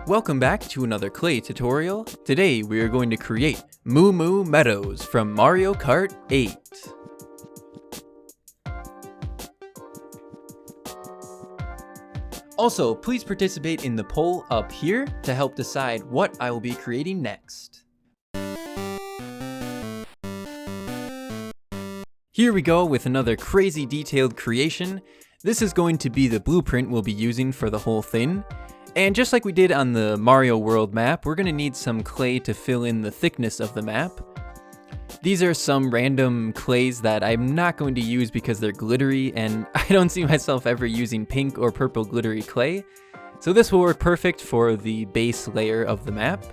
Welcome back to another clay tutorial. Today we are going to create Moo Moo Meadows from Mario Kart 8. Also, please participate in the poll up here to help decide what I will be creating next. Here we go with another crazy detailed creation. This is going to be the blueprint we'll be using for the whole thing. And just like we did on the Mario World map, we're going to need some clay to fill in the thickness of the map. These are some random clays that I'm not going to use because they're glittery, and I don't see myself ever using pink or purple glittery clay. So this will work perfect for the base layer of the map.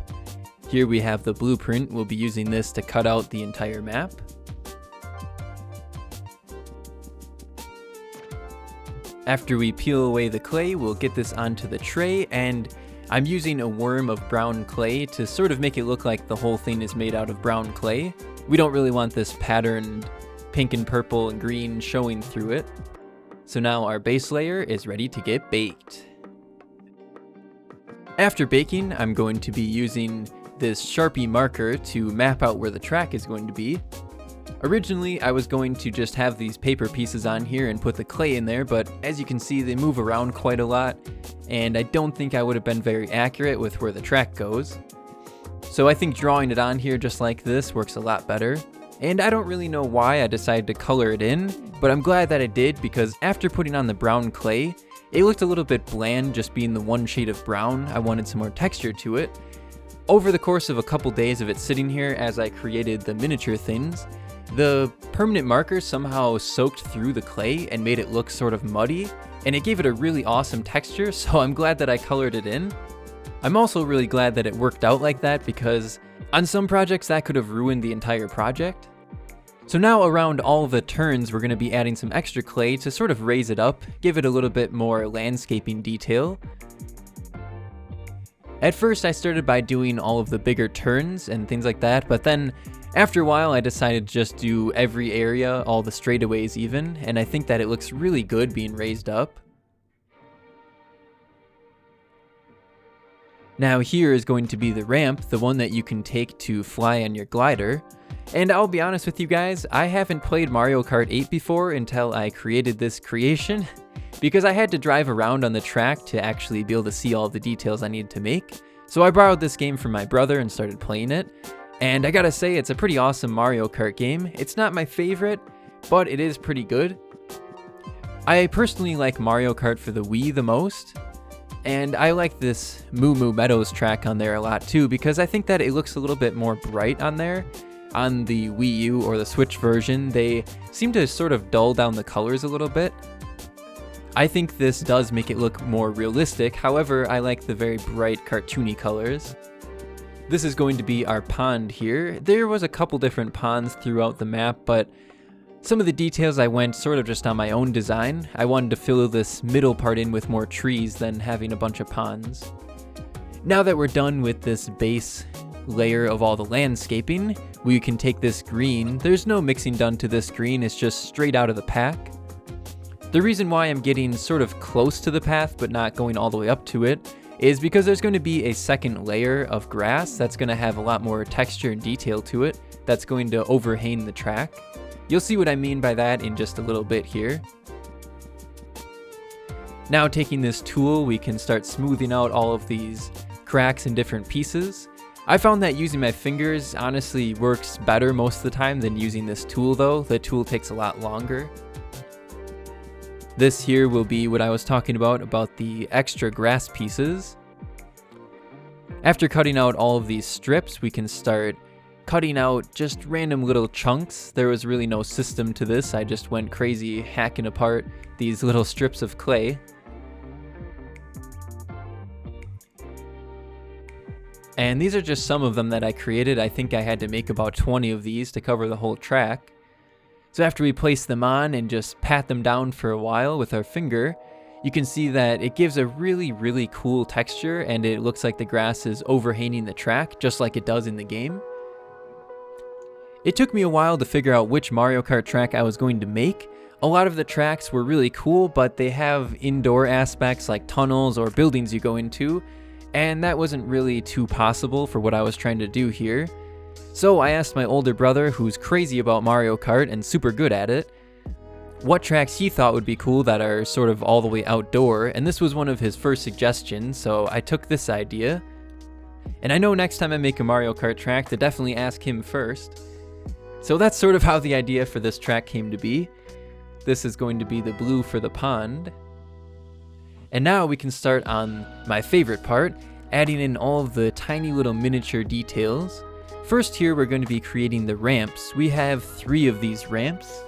Here we have the blueprint. We'll be using this to cut out the entire map. After we peel away the clay, we'll get this onto the tray, and I'm using a worm of brown clay to sort of make it look like the whole thing is made out of brown clay. We don't really want this patterned pink and purple and green showing through it. So now our base layer is ready to get baked. After baking, I'm going to be using this Sharpie marker to map out where the track is going to be. Originally, I was going to just have these paper pieces on here and put the clay in there, but as you can see, they move around quite a lot, and I don't think I would have been very accurate with where the track goes. So I think drawing it on here just like this works a lot better. And I don't really know why I decided to color it in, but I'm glad that I did, because after putting on the brown clay, it looked a little bit bland just being the one shade of brown. I wanted some more texture to it. Over the course of a couple days of it sitting here as I created the miniature things, the permanent marker somehow soaked through the clay and made it look sort of muddy, and it gave it a really awesome texture, so I'm glad that I colored it in. I'm also really glad that it worked out like that, because on some projects that could have ruined the entire project. So now around all of the turns we're going to be adding some extra clay to sort of raise it up, give it a little bit more landscaping detail. At first I started by doing all of the bigger turns and things like that, but then after a while I decided to just do every area, all the straightaways even, and I think that it looks really good being raised up. Now here is going to be the ramp, the one that you can take to fly on your glider. And I'll be honest with you guys, I haven't played Mario Kart 8 before until I created this creation, because I had to drive around on the track to actually be able to see all the details I needed to make. So I borrowed this game from my brother and started playing it. And I gotta say, it's a pretty awesome Mario Kart game. It's not my favorite, but it is pretty good. I personally like Mario Kart for the Wii the most. And I like this Moo Moo Meadows track on there a lot too, because I think that it looks a little bit more bright on there. On the Wii U or the Switch version, they seem to sort of dull down the colors a little bit. I think this does make it look more realistic, however, I like the very bright cartoony colors. This is going to be our pond here. There was a couple different ponds throughout the map, but some of the details I went sort of just on my own design. I wanted to fill this middle part in with more trees than having a bunch of ponds. Now that we're done with this base layer of all the landscaping, we can take this green. There's no mixing done to this green, it's just straight out of the pack. The reason why I'm getting sort of close to the path but not going all the way up to it is because there's going to be a second layer of grass that's going to have a lot more texture and detail to it that's going to overhang the track. You'll see what I mean by that in just a little bit here. Now taking this tool, we can start smoothing out all of these cracks in different pieces. I found that using my fingers honestly works better most of the time than using this tool though. The tool takes a lot longer. This here will be what I was talking about the extra grass pieces. After cutting out all of these strips, we can start cutting out just random little chunks. There was really no system to this, I just went crazy hacking apart these little strips of clay. And these are just some of them that I created. I think I had to make about 20 of these to cover the whole track. So after we place them on and just pat them down for a while with our finger, you can see that it gives a really cool texture, and it looks like the grass is overhanging the track just like it does in the game. It took me a while to figure out which Mario Kart track I was going to make. A lot of the tracks were really cool, but they have indoor aspects like tunnels or buildings you go into, and that wasn't really too possible for what I was trying to do here. So I asked my older brother, who's crazy about Mario Kart and super good at it, what tracks he thought would be cool that are sort of all the way outdoor, and this was one of his first suggestions, so I took this idea. And I know next time I make a Mario Kart track to definitely ask him first. So that's sort of how the idea for this track came to be. This is going to be the blue for the pond. And now we can start on my favorite part, adding in all of the tiny little miniature details. First here we're going to be creating the ramps. We have 3 of these ramps.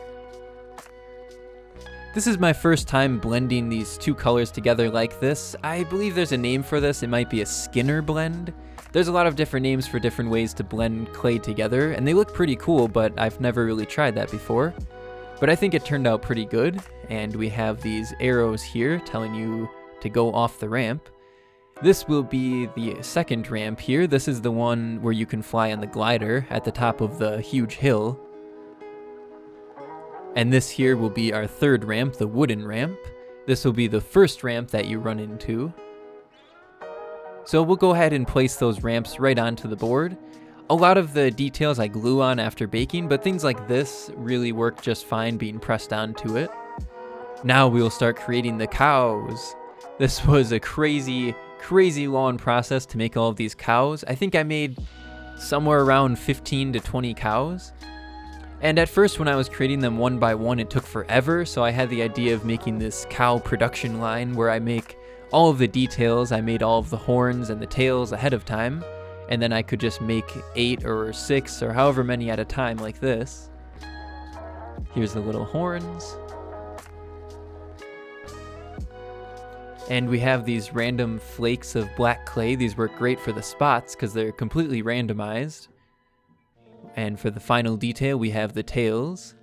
This is my first time blending these 2 colors together like this. I believe there's a name for this. It might be a Skinner blend. There's a lot of different names for different ways to blend clay together, and they look pretty cool, but I've never really tried that before. But I think it turned out pretty good, and we have these arrows here telling you to go off the ramp. This will be the second ramp here. This is the one where you can fly on the glider at the top of the huge hill. And this here will be our third ramp, the wooden ramp. This will be the first ramp that you run into. So we'll go ahead and place those ramps right onto the board. A lot of the details I glue on after baking, but things like this really work just fine being pressed onto it. Now we'll start creating the cows. This was a crazy long process to make all of these cows. I think I made somewhere around 15 to 20 cows. And at first when I was creating them one by one, it took forever, so I had the idea of making this cow production line where I make all of the details. I made all of the horns and the tails ahead of time, and then I could just make 8 or 6 or however many at a time like this. Here's the little horns. And we have these random flakes of black clay. These work great for the spots because they're completely randomized. And for the final detail, we have the tails.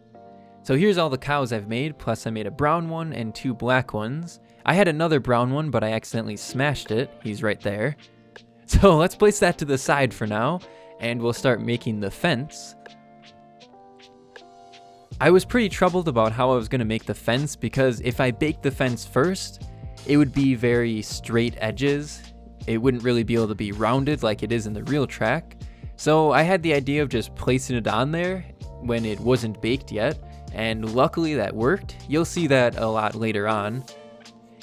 So here's all the cows I've made, plus I made a brown one and 2 black ones. I had another brown one, but I accidentally smashed it. He's right there. So let's place that to the side for now, and we'll start making the fence. I was pretty troubled about how I was going to make the fence, because if I baked the fence first, it would be very straight edges. It wouldn't really be able to be rounded like it is in the real track. So I had the idea of just placing it on there when it wasn't baked yet, and luckily that worked. You'll see that a lot later on.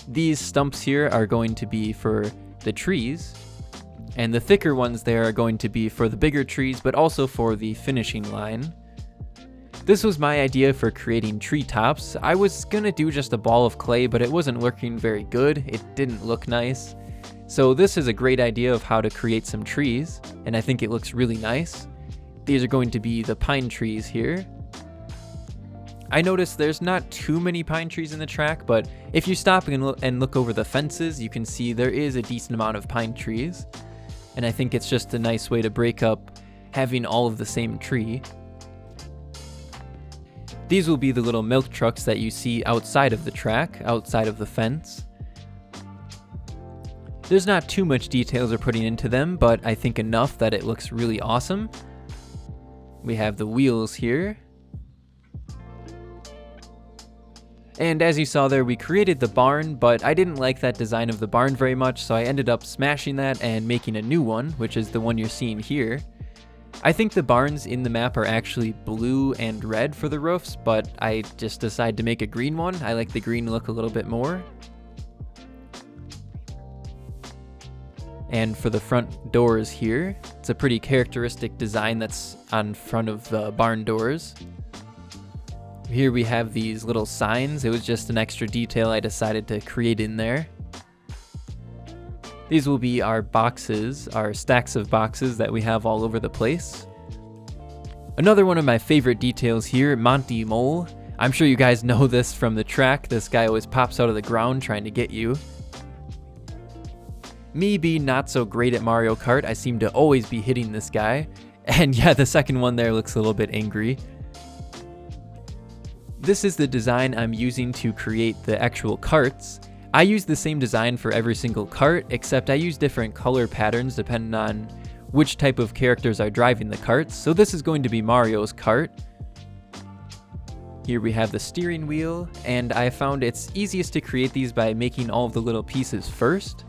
These stumps here are going to be for the trees, and the thicker ones there are going to be for the bigger trees, but also for the finishing line. This was my idea for creating treetops. I was gonna do just a ball of clay, but it wasn't looking very good. It didn't look nice. So this is a great idea of how to create some trees, and I think it looks really nice. These are going to be the pine trees here. I noticed there's not too many pine trees in the track, but if you stop and look over the fences, you can see there is a decent amount of pine trees. And I think it's just a nice way to break up having all of the same tree. These will be the little milk trucks that you see outside of the track, outside of the fence. There's not too much details we're putting into them, but I think enough that it looks really awesome. We have the wheels here. And as you saw there, we created the barn, but I didn't like that design of the barn very much, so I ended up smashing that and making a new one, which is the one you're seeing here. I think the barns in the map are actually blue and red for the roofs, but I just decided to make a green one. I like the green look a little bit more. And for the front doors here, it's a pretty characteristic design that's on front of the barn doors. Here we have these little signs. It was just an extra detail I decided to create in there. These will be our boxes, our stacks of boxes that we have all over the place. Another one of my favorite details here, Monty Mole. I'm sure you guys know this from the track. This guy always pops out of the ground trying to get you. Me being not so great at Mario Kart, I seem to always be hitting this guy. And yeah, the second one there looks a little bit angry. This is the design I'm using to create the actual carts. I use the same design for every single cart, except I use different color patterns depending on which type of characters are driving the carts. So this is going to be Mario's cart. Here we have the steering wheel, and I found it's easiest to create these by making all of the little pieces first.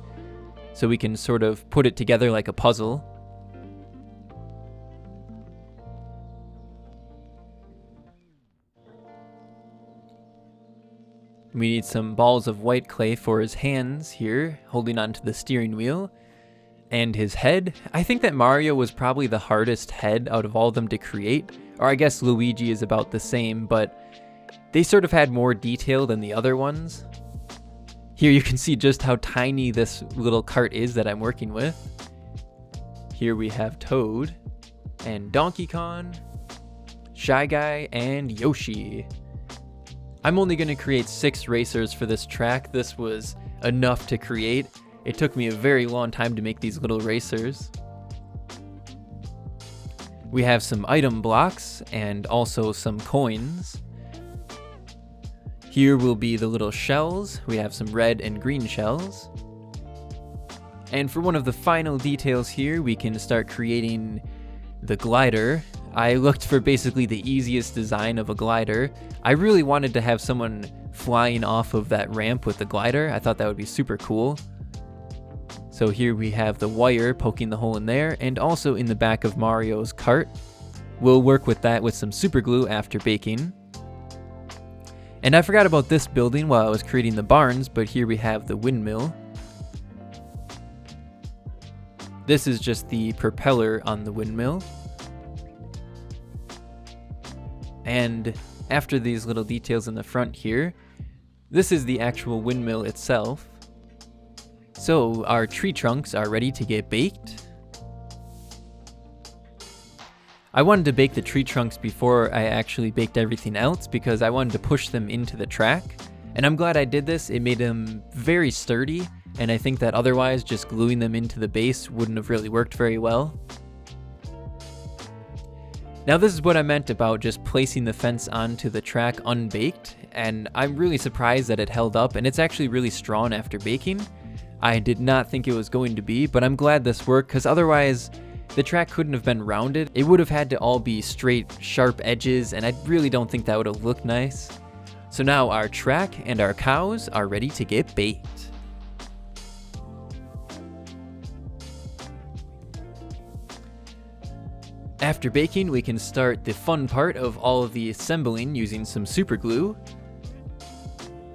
so we can sort of put it together like a puzzle. We need some balls of white clay for his hands here, holding onto the steering wheel. And his head. I think that Mario was probably the hardest head out of all of them to create. Or I guess Luigi is about the same, but they sort of had more detail than the other ones. Here you can see just how tiny this little cart is that I'm working with. Here we have Toad, and Donkey Kong, Shy Guy, and Yoshi. I'm only going to create 6 racers for this track. This was enough to create. It took me a very long time to make these little racers. We have some item blocks and also some coins. Here will be the little shells. We have some red and green shells. And for one of the final details here, we can start creating the glider. I looked for basically the easiest design of a glider. I really wanted to have someone flying off of that ramp with the glider. I thought that would be super cool. So here we have the wire poking the hole in there, and also in the back of Mario's cart. We'll work with that with some super glue after baking. And I forgot about this building while I was creating the barns, but here we have the windmill. This is just the propeller on the windmill. And after these little details in the front here, this is the actual windmill itself. So our tree trunks are ready to get baked. I wanted to bake the tree trunks before I actually baked everything else because I wanted to push them into the track. And I'm glad I did this. It made them very sturdy, and I think that otherwise just gluing them into the base wouldn't have really worked very well. Now this is what I meant about just placing the fence onto the track unbaked, and I'm really surprised that it held up, and it's actually really strong after baking. I did not think it was going to be, but I'm glad this worked because otherwise the track couldn't have been rounded. It would have had to all be straight, sharp edges, and I really don't think that would have looked nice. So now our track and our cows are ready to get baked. After baking, we can start the fun part of all of the assembling using some super glue.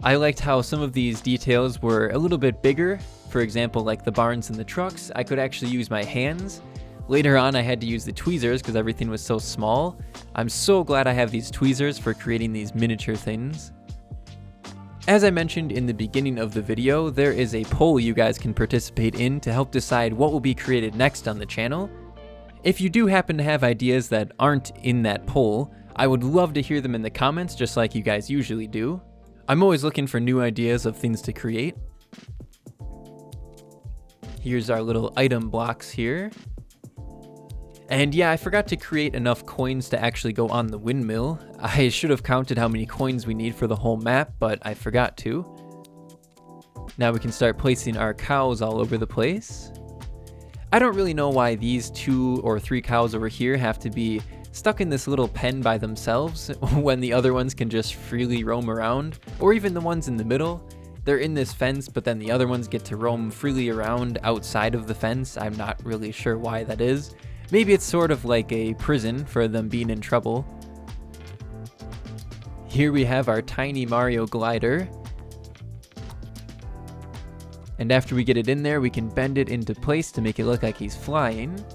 I liked how some of these details were a little bit bigger. For example, like the barns and the trucks, I could actually use my hands. Later on, I had to use the tweezers because everything was so small. I'm so glad I have these tweezers for creating these miniature things. As I mentioned in the beginning of the video, there is a poll you guys can participate in to help decide what will be created next on the channel. If you do happen to have ideas that aren't in that poll, I would love to hear them in the comments just like you guys usually do. I'm always looking for new ideas of things to create. Here's our little item blocks here. And yeah, I forgot to create enough coins to actually go on the windmill. I should have counted how many coins we need for the whole map, but I forgot to. Now we can start placing our cows all over the place. I don't really know why these 2 or 3 cows over here have to be stuck in this little pen by themselves when the other ones can just freely roam around, or even the ones in the middle. They're in this fence, but then the other ones get to roam freely around outside of the fence. I'm not really sure why that is. Maybe it's sort of like a prison for them being in trouble. Here we have our tiny Mario glider. And after we get it in there, we can bend it into place to make it look like he's flying.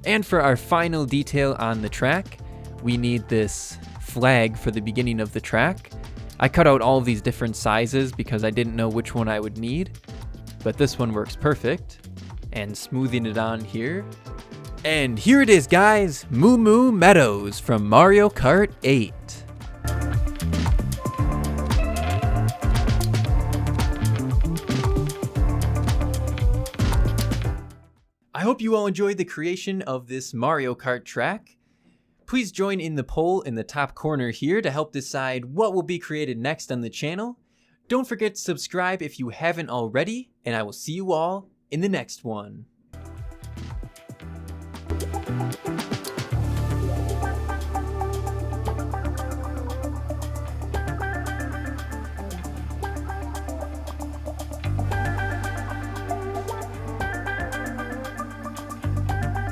And for our final detail on the track, we need this flag for the beginning of the track. I cut out all of these different sizes because I didn't know which one I would need, but this one works perfect. And smoothing it on here. And here it is, guys, Moo Moo Meadows from Mario Kart 8. I hope you all enjoyed the creation of this Mario Kart track. Please join in the poll in the top corner here to help decide what will be created next on the channel. Don't forget to subscribe if you haven't already, and I will see you all in the next one.